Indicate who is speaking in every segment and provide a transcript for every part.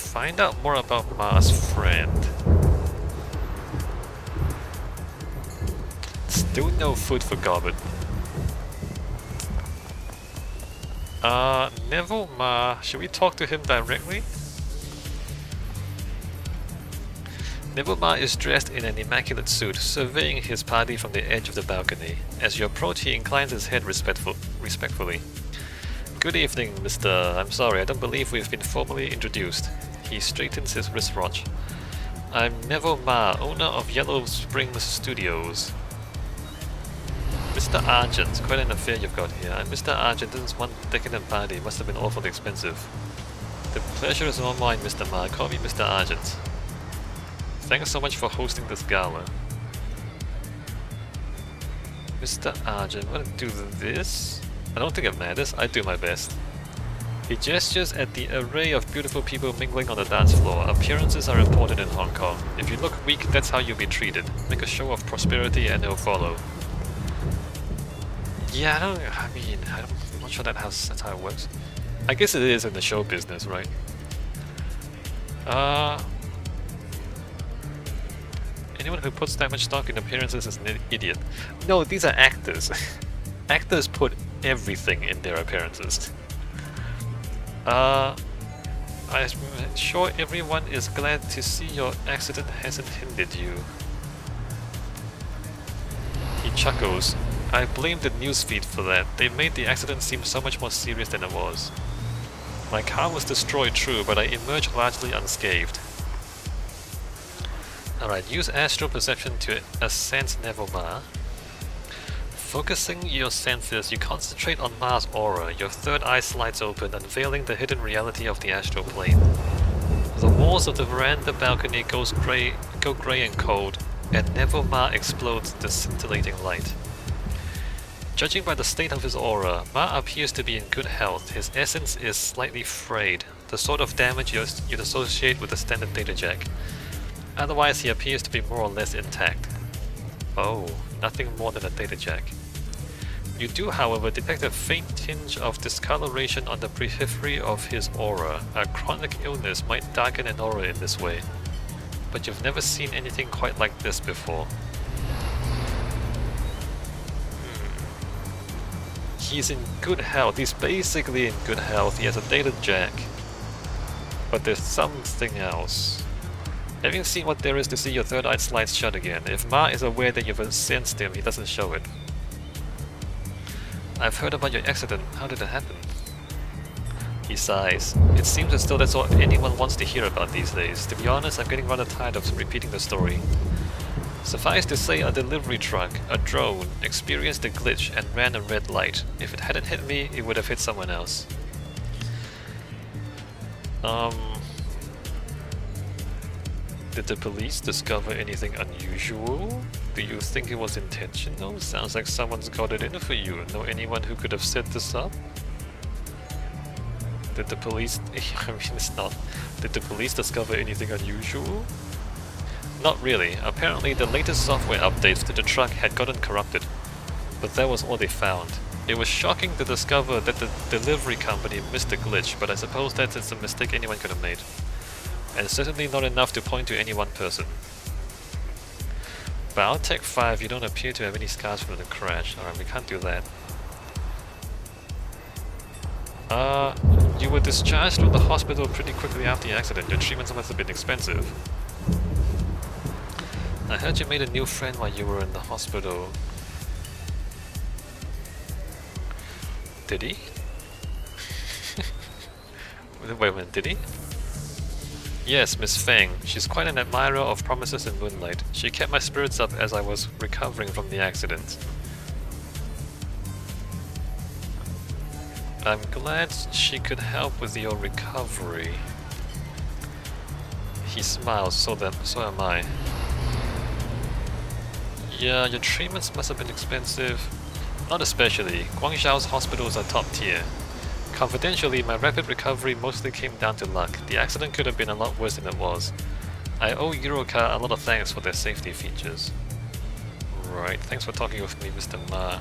Speaker 1: Find out more about Ma's friend. Still no food for Gobbet. Neville Ma, should we talk to him directly? Neville Ma is dressed in an immaculate suit, surveying his party from the edge of the balcony. As you approach, he inclines his head respectfully. Good evening, Mr. I'm sorry, I don't believe we've been formally introduced. He straightens his wristwatch. I'm Neville Ma, owner of Yellow Springs Studios. Mr. Argent, quite an affair you've got here. I'm Mr. Argent's one decadent party, must have been awfully expensive. The pleasure is all mine, Mr. Ma, call me Mr. Argent. Thanks so much for hosting this gala. Mr. Argent, I'm gonna do this. I don't think it matters, I do my best. He gestures at the array of beautiful people mingling on the dance floor. Appearances are important in Hong Kong. If you look weak, that's how you'll be treated. Make a show of prosperity and it'll follow. Yeah, I'm not sure that's how it works. I guess it is in the show business, right? Anyone who puts that much stock in appearances is an idiot. No, these are actors. Actors put everything in their appearances. I'm sure everyone is glad to see your accident hasn't hindered you. He chuckles. I blame the newsfeed for that. They made the accident seem so much more serious than it was. My car was destroyed, true, but I emerged largely unscathed. Alright, use astral perception to sense Neville Ma. Focusing your senses, you concentrate on Ma's aura. Your third eye slides open, unveiling the hidden reality of the astral plane. The walls of the veranda balcony go grey and cold, and Neville Ma explodes the scintillating light. Judging by the state of his aura, Ma appears to be in good health. His essence is slightly frayed, the sort of damage you'd associate with a standard data jack. Otherwise, he appears to be more or less intact. Oh, nothing more than a data jack. You do, however, detect a faint tinge of discoloration on the periphery of his aura. A chronic illness might darken an aura in this way, but you've never seen anything quite like this before. He's in good health. He's basically in good health. He has a data jack, but there's something else. Having seen what there is to see, your third eye slides shut again. If Ma is aware that you've sensed him, he doesn't show it. I've heard about your accident. How did it happen? He sighs. It seems as though that's all anyone wants to hear about these days. To be honest, I'm getting rather tired of repeating the story. Suffice to say, a delivery truck, a drone, experienced a glitch and ran a red light. If it hadn't hit me, it would have hit someone else. Did the police discover anything unusual? Do you think it was intentional? Sounds like someone's got it in for you. Know anyone who could have set this up? Did the police... I mean, it's not... Did the police discover anything unusual? Not really. Apparently the latest software updates to the truck had gotten corrupted. But that was all they found. It was shocking to discover that the delivery company missed the glitch, but I suppose that's a mistake anyone could have made. And certainly not enough to point to any one person. Biotech 5, you don't appear to have any scars from the crash. Alright, we can't do that. You were discharged from the hospital pretty quickly after the accident. Your treatments must have been expensive. I heard you made a new friend while you were in the hospital. Did he? Wait a minute, did he? Yes, Miss Feng. She's quite an admirer of Promises in Moonlight. She kept my spirits up as I was recovering from the accident. I'm glad she could help with your recovery. He smiles, so am I. Yeah, your treatments must have been expensive. Not especially. Guangzhou's hospitals are top tier. Confidentially, my rapid recovery mostly came down to luck. The accident could have been a lot worse than it was. I owe Eurocar a lot of thanks for their safety features. Right, thanks for talking with me, Mr. Ma.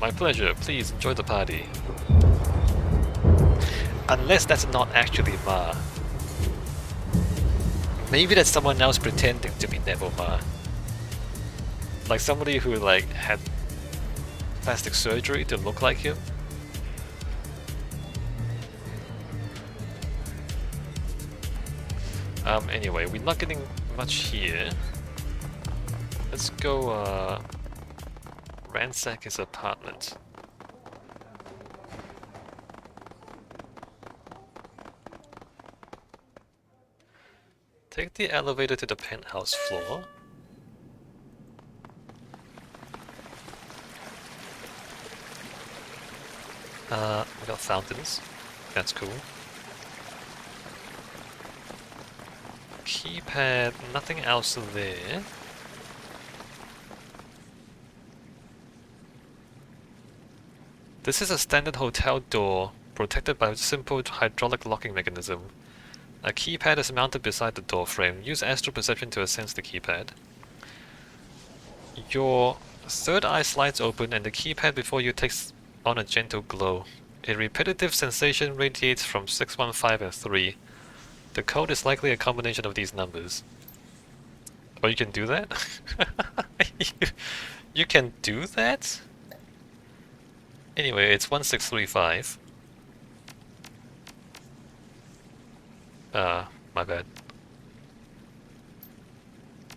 Speaker 1: My pleasure, please enjoy the party. Unless that's not actually Ma. Maybe that's someone else pretending to be Nevermar. Like somebody who like had plastic surgery to look like him. Anyway, we're not getting much here. Let's go ransack his apartment. Take the elevator to the penthouse floor. We got fountains. That's cool. Keypad, nothing else there. This is a standard hotel door, protected by a simple hydraulic locking mechanism. A keypad is mounted beside the door frame. Use astral perception to sense the keypad. Your third eye slides open and the keypad before you takes on a gentle glow. A repetitive sensation radiates from 615 and 3. The code is likely a combination of these numbers. Oh, you can do that? you can do that? Anyway, it's 1635. My bad.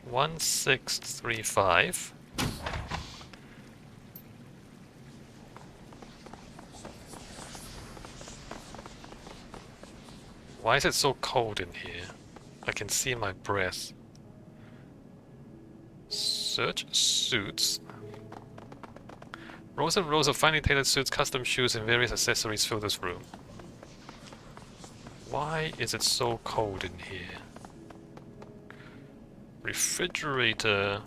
Speaker 1: 1635. Why is it so cold in here? I can see my breath. Search suits. Rows and rows of finely tailored suits, custom shoes, and various accessories fill this room. Why is it so cold in here? Refrigerator.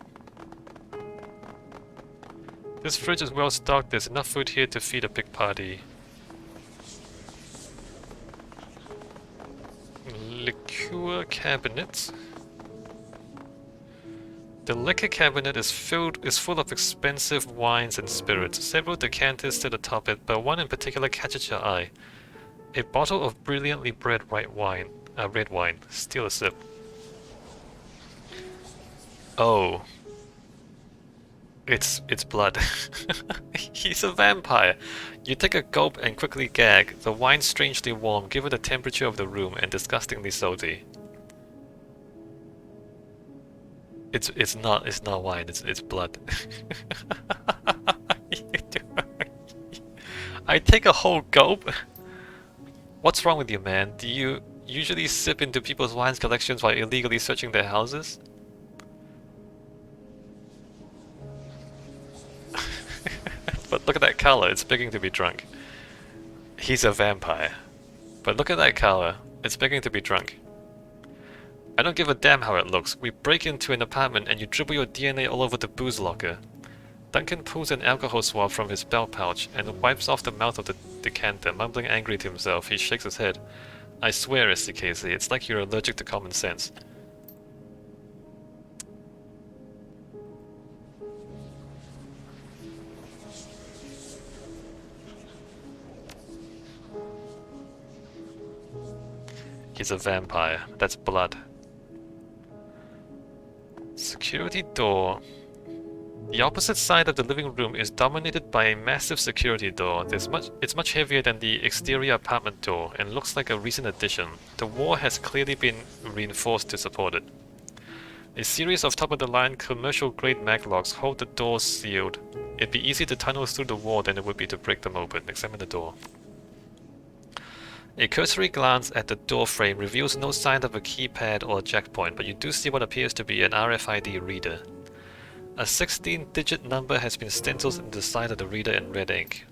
Speaker 1: This fridge is well stocked. There's enough food here to feed a big party. Liqueur cabinet. The liquor cabinet is full of expensive wines and spirits. Several decanters sit atop it, but one in particular catches your eye. A bottle of brilliantly bred red wine. Steal a sip. Oh. It's blood. He's a vampire. You take a gulp and quickly gag. The wine's strangely warm, given the temperature of the room, and disgustingly salty. It's not wine. It's blood. I take a whole gulp. What's wrong with you, man? Do you usually sip into people's wines collections while illegally searching their houses? But look at that color, it's begging to be drunk. He's a vampire. But look at that color, it's begging to be drunk. I don't give a damn how it looks. We break into an apartment and you dribble your DNA all over the booze locker. Duncan pulls an alcohol swab from his belt pouch and wipes off the mouth of the decanter, mumbling angry to himself. He shakes his head. I swear, STKC, it's like you're allergic to common sense. He's a vampire. That's blood. Security door. The opposite side of the living room is dominated by a massive security door. It's much heavier than the exterior apartment door and looks like a recent addition. The wall has clearly been reinforced to support it. A series of top-of-the-line commercial-grade maglocks hold the doors sealed. It'd be easier to tunnel through the wall than it would be to break them open. Examine the door. A cursory glance at the door frame reveals no sign of a keypad or a jack point, but you do see what appears to be an RFID reader. A 16-digit number has been stenciled in the side of the reader in red ink.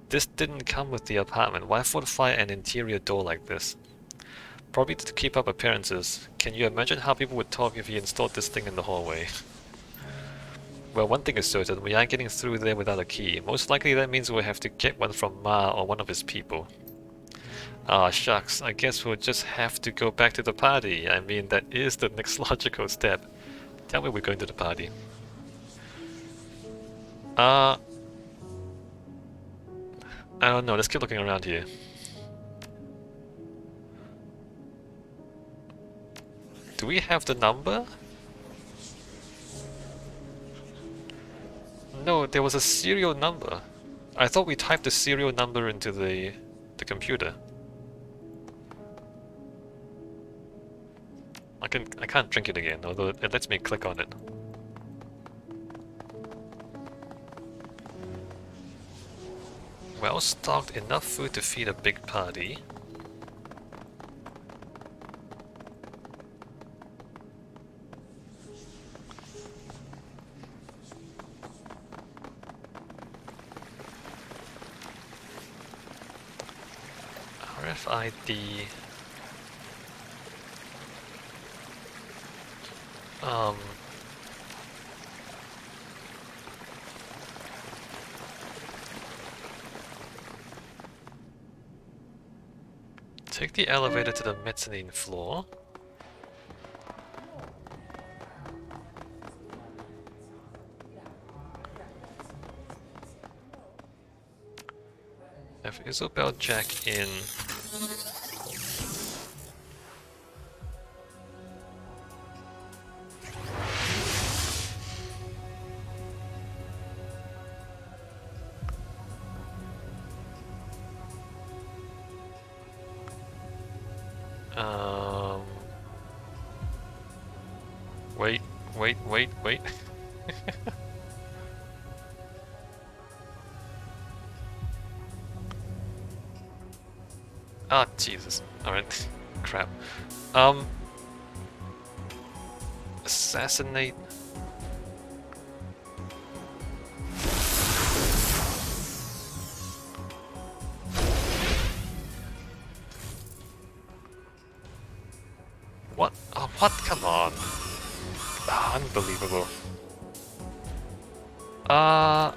Speaker 1: This didn't come with the apartment. Why fortify an interior door like this? Probably to keep up appearances. Can you imagine how people would talk if you installed this thing in the hallway? Well, one thing is certain, we aren't getting through there without a key. Most likely that means we'll have to get one from Ma or one of his people. Ah, shucks, I guess we'll just have to go back to the party. I mean, that is the next logical step. Tell me we're going to the party. I don't know, let's keep looking around here. Do we have the number? No, there was a serial number. I thought we typed the serial number into the computer. I can't drink it again, although it lets me click on it. Well stocked, enough food to feed a big party. RFID. Take the elevator to the mezzanine floor. Have Isabel Jack in. Wait. Ah, Jesus. Alright. Crap. Assassinate. What? Oh, what? Come on. Ah, unbelievable. Ow.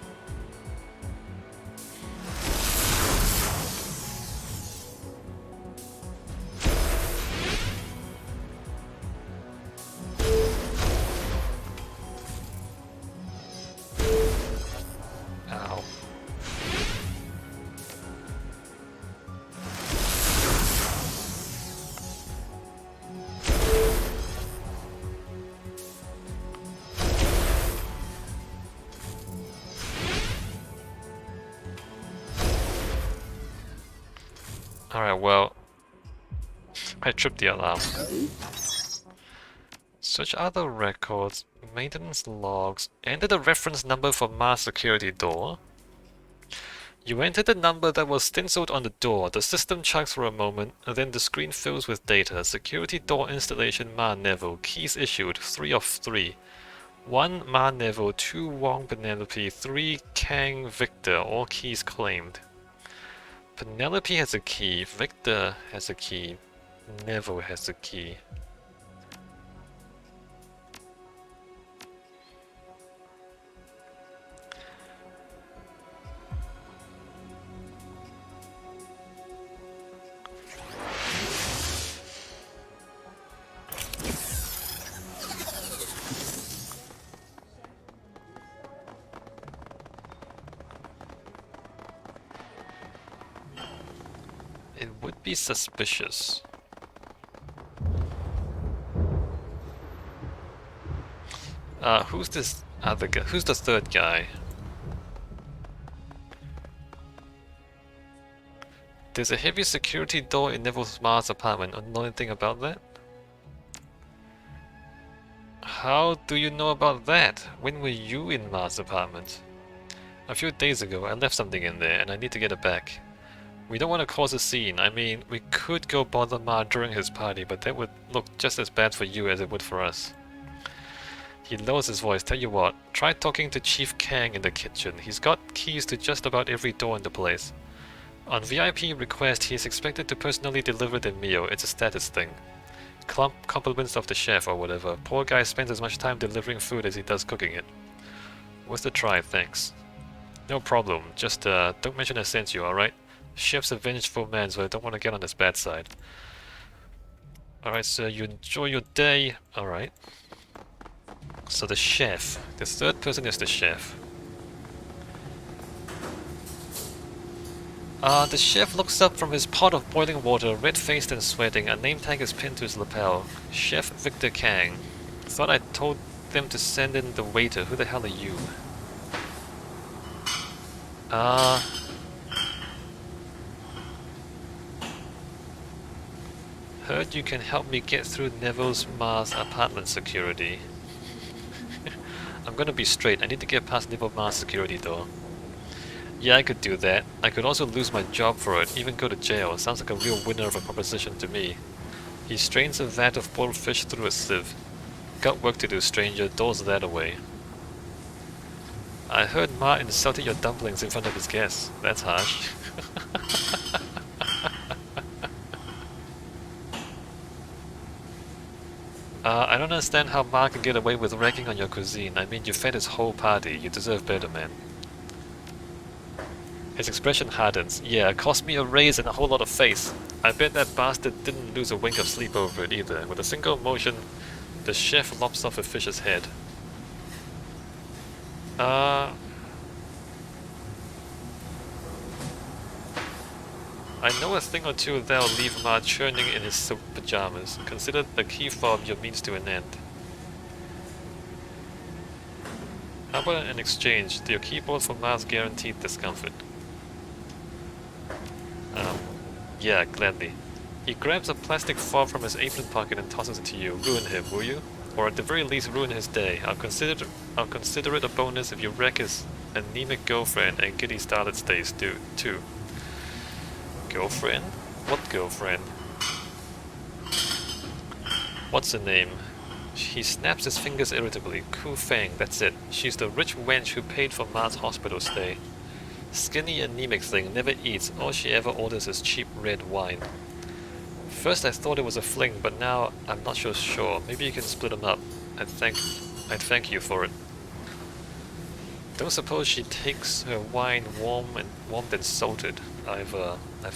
Speaker 1: Alright, well, I tripped the alarm. Search other records, maintenance logs, enter the reference number for mass security door. You entered the number that was stenciled on the door. The system chugs for a moment, and then the screen fills with data. Security door installation Ma Neville. Keys issued, 3 of 3. 1 Ma Neville, 2 Wong Penelope, 3 Kang Victor. All keys claimed. Penelope has a key, Victor has a key, Neville has a key. It would be suspicious. Who's this other guy? Who's the third guy? There's a heavy security door in Neville Smart's apartment. Know anything about that? How do you know about that? When were you in Ma's apartment? A few days ago, I left something in there and I need to get it back. We don't want to cause a scene. I mean, we could go bother Ma during his party, but that would look just as bad for you as it would for us. He lowers his voice. Tell you what, try talking to Chief Kang in the kitchen. He's got keys to just about every door in the place. On VIP request, he is expected to personally deliver the meal. It's a status thing. Compliments of the chef or whatever. Poor guy spends as much time delivering food as he does cooking it. Worth the try, thanks. No problem. Just don't mention I sent you, alright? Chef's a vengeful man, so I don't want to get on his bad side. Alright, so you enjoy your day. Alright. So the chef. The third person is the chef. The chef looks up from his pot of boiling water, red-faced and sweating. A name tag is pinned to his lapel. Chef Victor Kang. Thought I told them to send in the waiter. Who the hell are you? Heard you can help me get through Neville's Mars apartment security. I'm gonna be straight. I need to get past Neville Mars security though. Yeah, I could do that. I could also lose my job for it, even go to jail. Sounds like a real winner of a proposition to me. He strains a vat of boiled fish through a sieve. Got work to do, stranger. Doors that away. I heard Ma insulted your dumplings in front of his guests. That's harsh. I don't understand how Ma can get away with ragging on your cuisine. I mean, you fed his whole party. You deserve better, man. His expression hardens. Yeah, it cost me a raise and a whole lot of face. I bet that bastard didn't lose a wink of sleep over it either. With a single motion, the chef lops off a fish's head. I know a thing or two that'll leave Ma churning in his silk pajamas. Consider the key fob your means to an end. How about an exchange? Your keyboard for Ma's guaranteed discomfort. Yeah, gladly. He grabs a plastic fob from his apron pocket and tosses it to you. Ruin him, will you? Or at the very least ruin his day. I'll consider it a bonus if you wreck his anemic girlfriend and Giddy Starlet stays too. Girlfriend? What girlfriend? What's her name? He snaps his fingers irritably. Ku Fang, that's it. She's the rich wench who paid for Ma's hospital stay. Skinny anemic thing, never eats. All she ever orders is cheap red wine. First I thought it was a fling, but now I'm not so sure. Maybe you can split them up. I'd thank you for it. Don't suppose she takes her wine warmed and salted. I've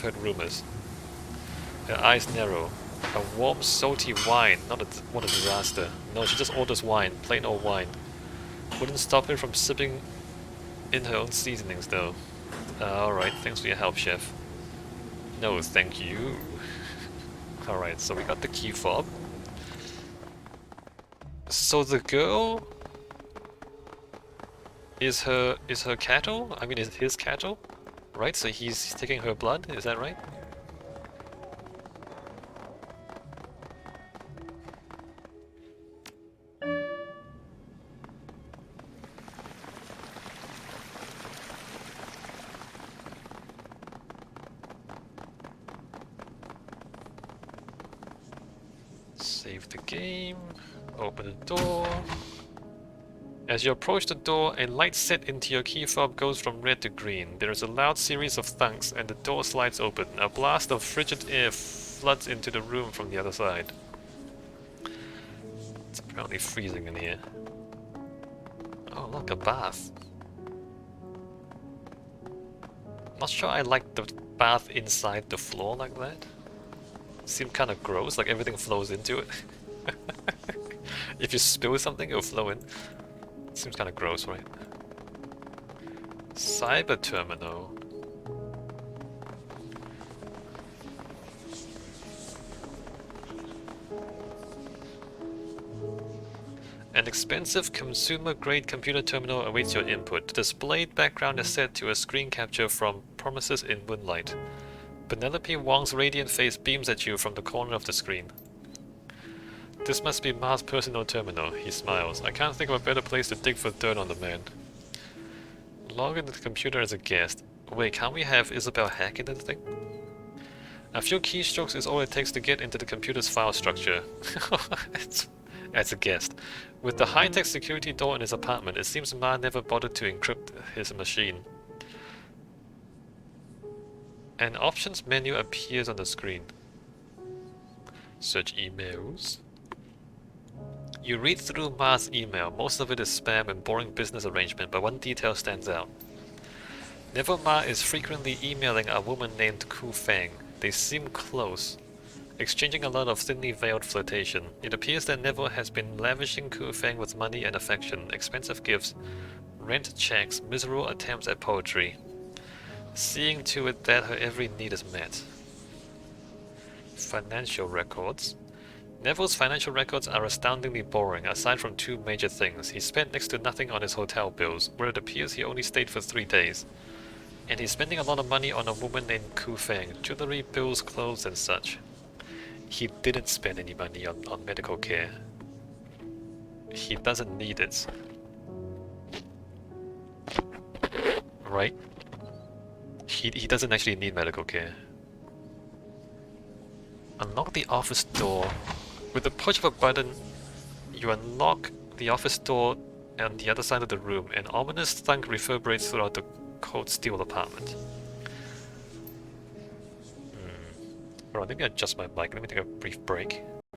Speaker 1: heard rumors. Her eyes narrow. A warm, salty wine. What a disaster. No, she just orders wine, plain old wine. Wouldn't stop her from sipping in her own seasonings, though. Alright, thanks for your help, chef. No, thank you. Alright, so we got the key fob. So the girl is her cattle? I mean, is his cattle? Right, so he's taking her blood, is that right? Save the game, open the door. As you approach the door, a light set into your key fob goes from red to green. There is a loud series of thunks and the door slides open. A blast of frigid air floods into the room from the other side. It's apparently freezing in here. Oh look, a bath. Not sure I like the bath inside the floor like that. Seemed kind of gross, like everything flows into it. If you spill something, it'll flow in. Seems kind of gross, right? Cyber terminal. An expensive consumer-grade computer terminal awaits your input. The displayed background is set to a screen capture from Promises in Moonlight. Penelope Wong's radiant face beams at you from the corner of the screen. This must be Ma's personal terminal, he smiles. I can't think of a better place to dig for dirt on the man. Log into the computer as a guest. Wait, can't we have Isabel hack into the thing? A few keystrokes is all it takes to get into the computer's file structure. As a guest. With the high-tech security door in his apartment, it seems Ma never bothered to encrypt his machine. An options menu appears on the screen. Search emails. You read through Ma's email. Most of it is spam and boring business arrangement, but one detail stands out. Neville Ma is frequently emailing a woman named Ku Fang. They seem close, exchanging a lot of thinly veiled flirtation. It appears that Neville has been lavishing Ku Fang with money and affection, expensive gifts, rent checks, miserable attempts at poetry. seeing to it that her every need is met. Financial records. Neville's financial records are astoundingly boring, aside from two major things. He spent next to nothing on his hotel bills, where it appears he only stayed for 3 days. And he's spending a lot of money on a woman named Ku Feng, jewelry, bills, clothes, and such. He didn't spend any money on medical care. He doesn't need it. Right? He doesn't actually need medical care. Unlock the office door. With the push of a button, you unlock the office door on the other side of the room. An ominous thunk reverberates throughout the cold steel apartment. Alright, let me adjust my mic. Let me take a brief break.